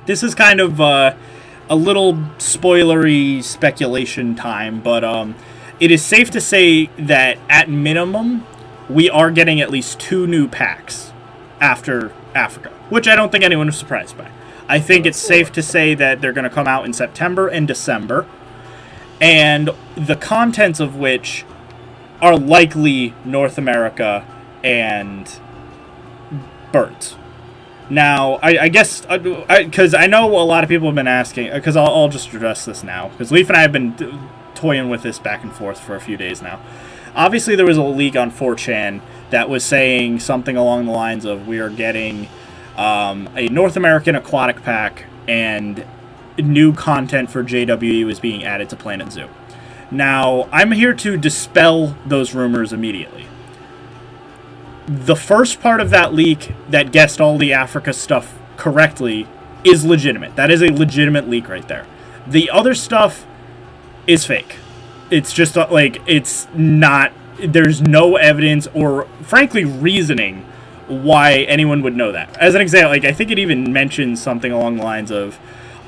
this is kind of a little spoilery speculation time, but it is safe to say that at minimum, we are getting at least 2 new packs after Africa, which I don't think anyone was surprised by. I think it's safe to say that they're going to come out in September and December, and the contents of which are likely North America and birds. Now, I guess, because I know a lot of people have been asking, because I'll just address this now, because Leaf and I have been toying with this back and forth for a few days now. Obviously, there was a leak on 4chan that was saying something along the lines of we are getting a North American aquatic pack and new content for JWE was being added to Planet Zoo. Now, I'm here to dispel those rumors immediately. The first part of that leak that guessed all the Africa stuff correctly is legitimate. That is a legitimate leak right there. The other stuff is fake. It's just like, it's not, there's no evidence or, frankly, reasoning why anyone would know that. As an example, like, I think it even mentions something along the lines of,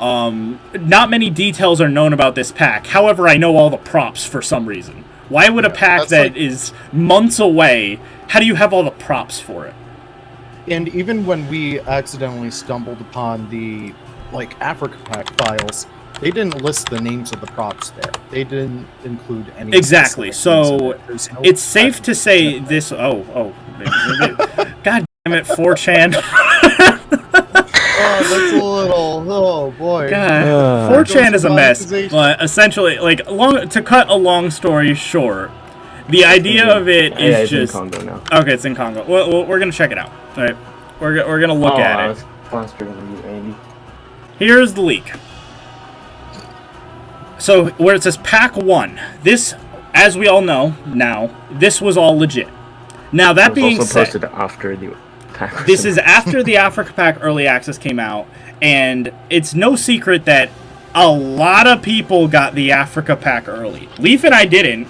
not many details are known about this pack. However, I know all the props for some reason. Why would a pack that is months away, how do you have all the props for it? And even when we accidentally stumbled upon the, like, Africa pack files, they didn't list the names of the props there. They didn't include any. Exactly. So no it's safe to say this. God damn it, 4chan. Oh, that's a little. Oh boy. God, 4chan is a mess. But essentially, like, to cut a long story short, the idea of it is just. It's in Congo now. Okay, it's in Congo. Well, we're gonna check it out. All right, we're gonna look at it. Here's the leak. So, where it says Pack 1, this, as we all know now, this was all legit. Now, that being said, posted after the pack. This is after the Africa Pack Early Access came out, and it's no secret that a lot of people got the Africa Pack early. Leaf and I didn't,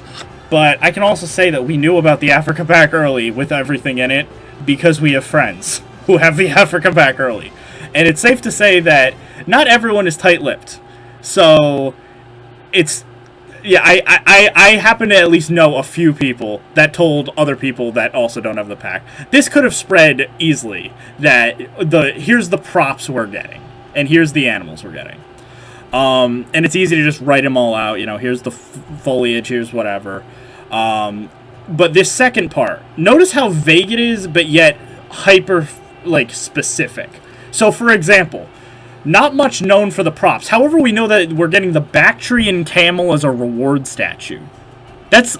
but I can also say that we knew about the Africa Pack early with everything in it because we have friends who have the Africa Pack early. And it's safe to say that not everyone is tight-lipped. So it's, yeah, I happen to at least know a few people that told other people that also don't have the pack. This could have spread easily, that here's the props we're getting, and here's the animals we're getting. And it's easy to just write them all out, you know, here's the foliage, here's whatever. But this second part, notice how vague it is, but yet hyper, like, specific. So, for example, not much known for the props. However, we know that we're getting the Bactrian camel as a reward statue. That's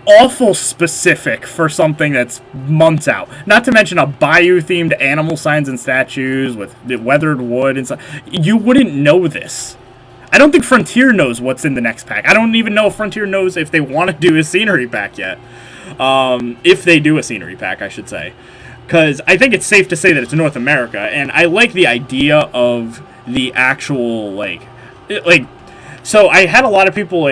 awful specific for something that's months out. Not to mention a bayou-themed animal signs and statues with weathered wood and stuff. You wouldn't know this. I don't think Frontier knows what's in the next pack. I don't even know if Frontier knows if they want to do a scenery pack yet. If they do a scenery pack, I should say. Because I think it's safe to say that it's North America, and I like the idea of the actual, so I had a lot of people,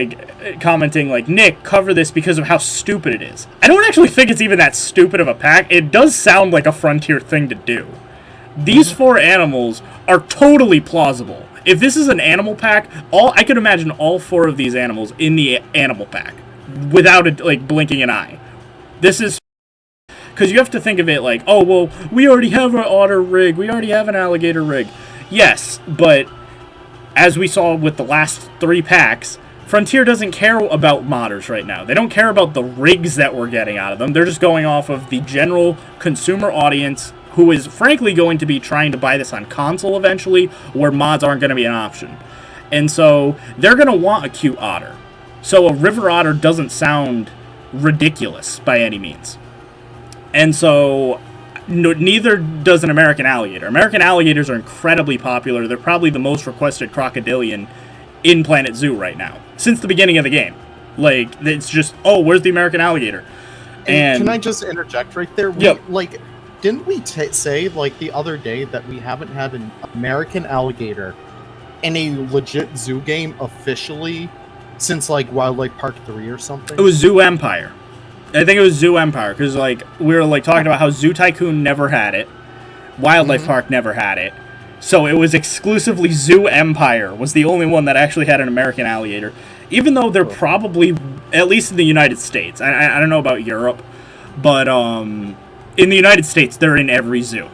commenting, Nick, cover this because of how stupid it is. I don't actually think it's even that stupid of a pack. It does sound like a Frontier thing to do. These 4 animals are totally plausible. If this is an animal pack, I could imagine all 4 of these animals in the animal pack without, blinking an eye. This is... Because you have to think of it like, oh, well, we already have an otter rig. We already have an alligator rig. Yes, but as we saw with the last 3 packs, Frontier doesn't care about modders right now. They don't care about the rigs that we're getting out of them. They're just going off of the general consumer audience who is, frankly, going to be trying to buy this on console eventually, where mods aren't going to be an option. And so they're going to want a cute otter. So a river otter doesn't sound ridiculous by any means. And so, neither does an American alligator. American alligators are incredibly popular. They're probably the most requested crocodilian in Planet Zoo right now, since the beginning of the game. It's just, oh, where's the American alligator? And can I just interject right there? Yep. Didn't we say, the other day that we haven't had an American alligator in a legit zoo game officially since, Wildlife Park 3 or something? It was Zoo Empire. I think it was Zoo Empire, because, we were, talking about how Zoo Tycoon never had it, Wildlife Park never had it, So it was exclusively Zoo Empire was the only one that actually had an American alligator. Even though they're probably, at least in the United States, I don't know about Europe, but in the United States, they're in every zoo.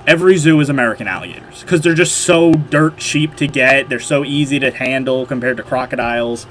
Every zoo is American alligators because they're just so dirt cheap to get. They're so easy to handle compared to crocodiles.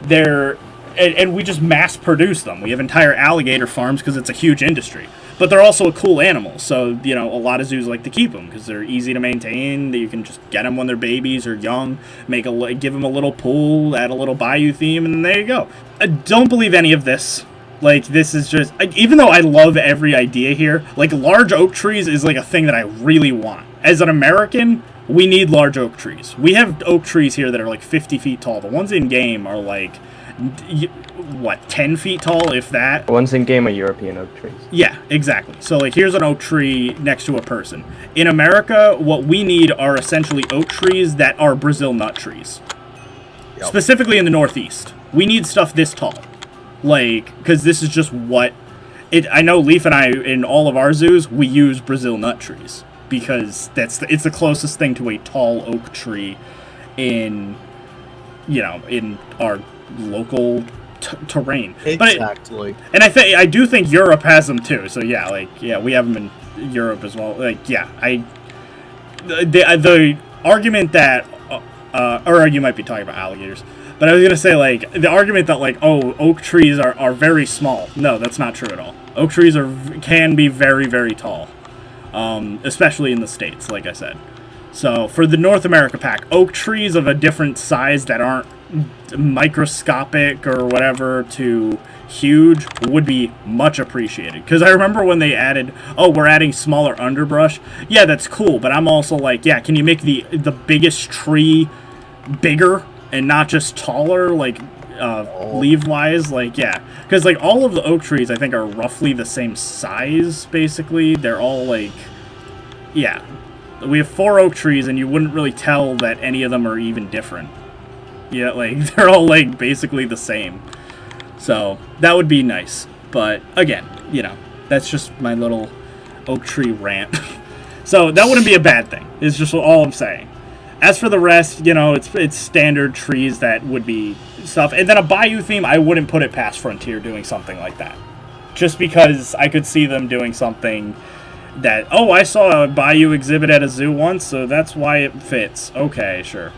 And we just mass produce them. We have entire alligator farms because it's a huge industry. But they're also a cool animal, so, a lot of zoos like to keep them because they're easy to maintain. You can just get them when they're babies or young, give them a little pool, add a little bayou theme, and there you go. I don't believe any of this. This is just, even though I love every idea here, large oak trees is, a thing that I really want. As an American, we need large oak trees. We have oak trees here that are, 50 feet tall. The ones in-game are, 10 feet tall, if that? The ones in game are European oak trees. Yeah, exactly. So, here's an oak tree next to a person. In America, what we need are essentially oak trees that are Brazil nut trees. Yep. Specifically in the Northeast. We need stuff this tall. Because this is just what... I know Leaf and I, in all of our zoos, we use Brazil nut trees. Because it's the closest thing to a tall oak tree in our local terrain. Exactly. And I do think Europe has them too. So we have them in Europe as well. The argument that or you might be talking about alligators, but I was gonna say the argument that oak trees are very small. No, that's not true at all. Oak trees can be very, very tall, especially in the States, like I said. So for the North America pack, oak trees of a different size that aren't microscopic or whatever to huge would be much appreciated. Because I remember when they added, we're adding smaller underbrush. Yeah, that's cool, but I'm also can you make the biggest tree bigger and not just taller, leaf-wise? Because all of the oak trees I think are roughly the same size, basically. They're all we have 4 oak trees, and you wouldn't really tell that any of them are even different. Yeah, they're all, basically the same. So, that would be nice. But, again, that's just my little oak tree rant. So, that wouldn't be a bad thing, is just all I'm saying. As for the rest, it's standard trees that would be stuff. And then a bayou theme, I wouldn't put it past Frontier doing something like that. Just because I could see them doing something that, I saw a bayou exhibit at a zoo once, so that's why it fits. Okay, sure.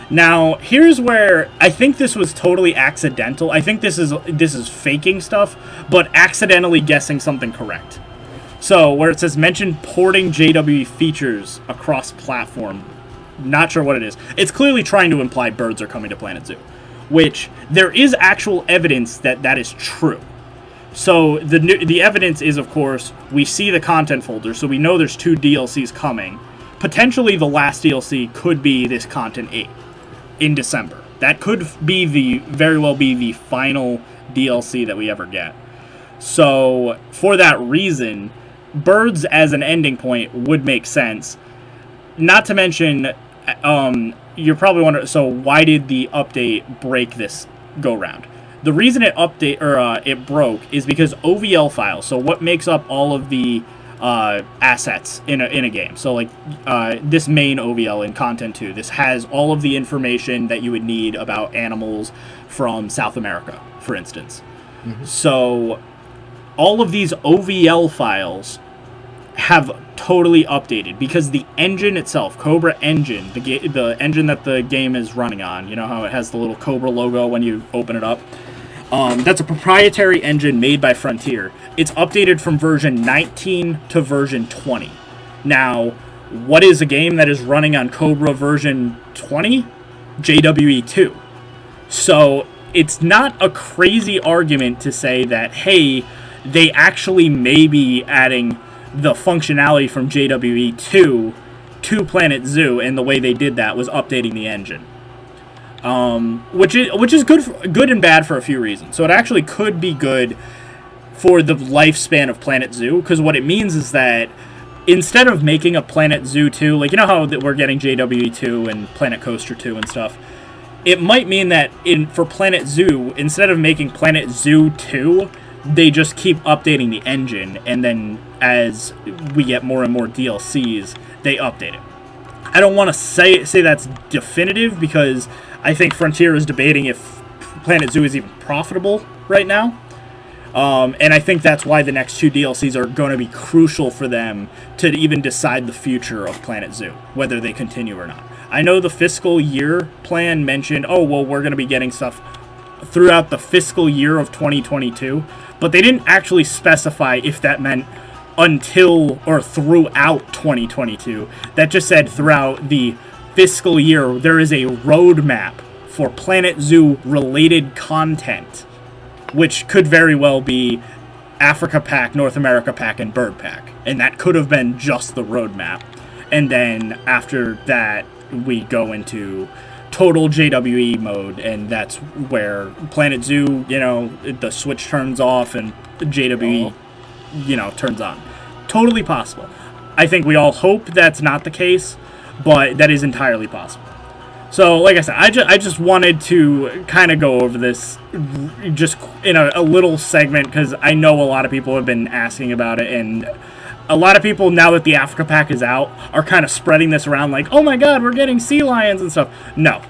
Now, here's where I think this was totally accidental. I think this is faking stuff, but accidentally guessing something correct. So, where it says, mention porting JWE features across platform. Not sure what it is. It's clearly trying to imply birds are coming to Planet Zoo, which there is actual evidence that is true. So the evidence is, of course, we see the content folder, so we know there's 2 DLCs coming. Potentially the last DLC could be this Content 8 in December. That could be very well be the final DLC that we ever get. So for that reason, birds as an ending point would make sense. Not to mention, you're probably wondering, so why did the update break this go round? The reason it broke is because OVL files, so what makes up all of the assets in a game. So this main OVL in Content 2, this has all of the information that you would need about animals from South America, for instance. Mm-hmm. So all of these OVL files have totally updated because the engine itself, Cobra Engine, the engine that the game is running on, you know how it has the little Cobra logo when you open it up? That's a proprietary engine made by Frontier. It's updated from version 19 to version 20. Now, what is a game that is running on Cobra version 20? JWE 2. So, it's not a crazy argument to say that, hey, they actually may be adding the functionality from JWE 2 to Planet Zoo, and the way they did that was updating the engine. Which is good and bad for a few reasons. So it actually could be good for the lifespan of Planet Zoo, because what it means is that instead of making a Planet Zoo 2, like, you know how we're getting JWE 2 and Planet Coaster 2 and stuff, it might mean that for Planet Zoo, instead of making Planet Zoo 2, they just keep updating the engine, and then as we get more and more DLCs, they update it. I don't want to say that's definitive because I think Frontier is debating if Planet Zoo is even profitable right now. And I think that's why the next 2 DLCs are going to be crucial for them to even decide the future of Planet Zoo, whether they continue or not. I know the fiscal year plan mentioned, oh, well, we're going to be getting stuff throughout the fiscal year of 2022, but they didn't actually specify if that meant until or throughout 2022. That just said throughout the fiscal year, there is a roadmap for Planet Zoo related content, which could very well be Africa Pack, North America Pack, and Bird Pack. And that could have been just the roadmap. And then after that, we go into total JWE mode, and that's where Planet Zoo, you know, the switch turns off and JWE, you know, turns on. Totally possible. I think we all hope that's not the case, but that is entirely possible. So, like I said, I just wanted to kind of go over this just in a little segment because I know a lot of people have been asking about it, and a lot of people, now that the Africa Pack is out, are kind of spreading this around like, oh my god, we're getting sea lions and stuff. No,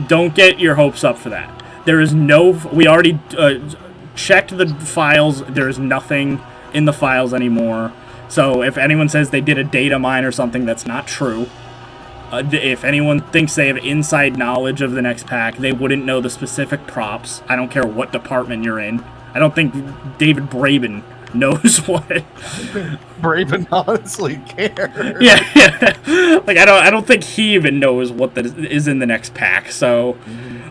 don't get your hopes up for that. There is no, we already checked the files, there is nothing in the files anymore. So if anyone says they did a data mine or something, that's not true. If anyone thinks they have inside knowledge of the next pack, they wouldn't know the specific props. I don't care what department you're in. I don't think David Braben knows what. Braben honestly cares. Yeah. Like I don't think he even knows what that is in the next pack. So,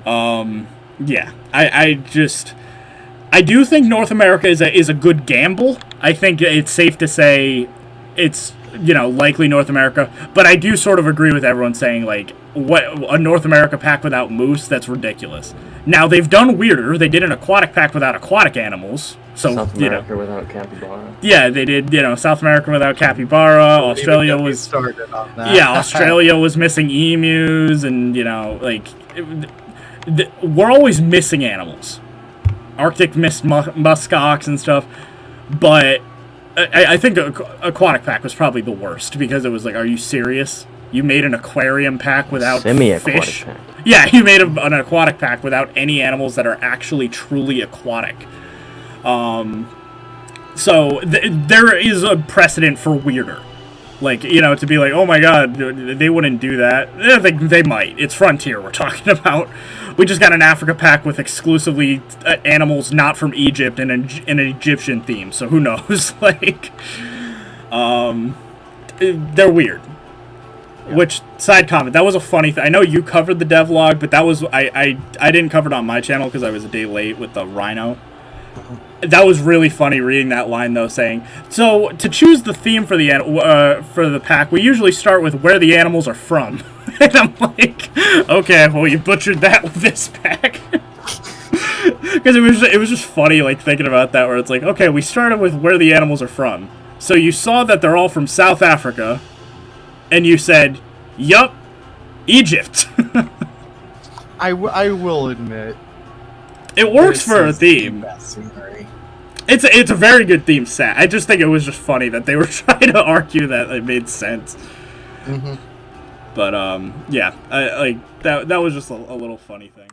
yeah. I do think North America is a good gamble. I think it's safe to say it's, you know, likely North America, but I do sort of agree with everyone saying, like, what, a North America pack without moose, that's ridiculous. Now, they've done weirder. They did an aquatic pack without aquatic animals. So, South America without capybara. Yeah, they did, you know, South America without capybara. Australia was... started on that. Yeah, Australia was missing emus, and, you know, like, we're always missing animals. Arctic missed muskox and stuff, but I think Aquatic Pack was probably the worst, because it was like, are you serious? You made an aquarium pack without fish? Pack. Yeah, you made an aquatic pack without any animals that are actually truly aquatic. So there is a precedent for weirder. Like, you know, to be like, oh my god, they wouldn't do that. They might. It's Frontier we're talking about. We just got an Africa pack with exclusively animals not from Egypt and an Egyptian theme, so who knows? Like, they're weird. Yeah. Which, side comment, that was a funny thing. I know you covered the devlog, but that was, I didn't cover it on my channel because I was a day late with the rhino. That was really funny reading that line, though, saying, so, to choose the theme for the pack, we usually start with where the animals are from. And I'm like, okay, well, you butchered that with this pack. Because it was just funny, like, thinking about that, where it's like, okay, we started with where the animals are from. So you saw that they're all from South Africa, and you said, yup, Egypt. I will admit, it works for a theme. It's a very good theme set. I just think it was just funny that they were trying to argue that it made sense. Mm-hmm. But yeah, that was just a little funny thing.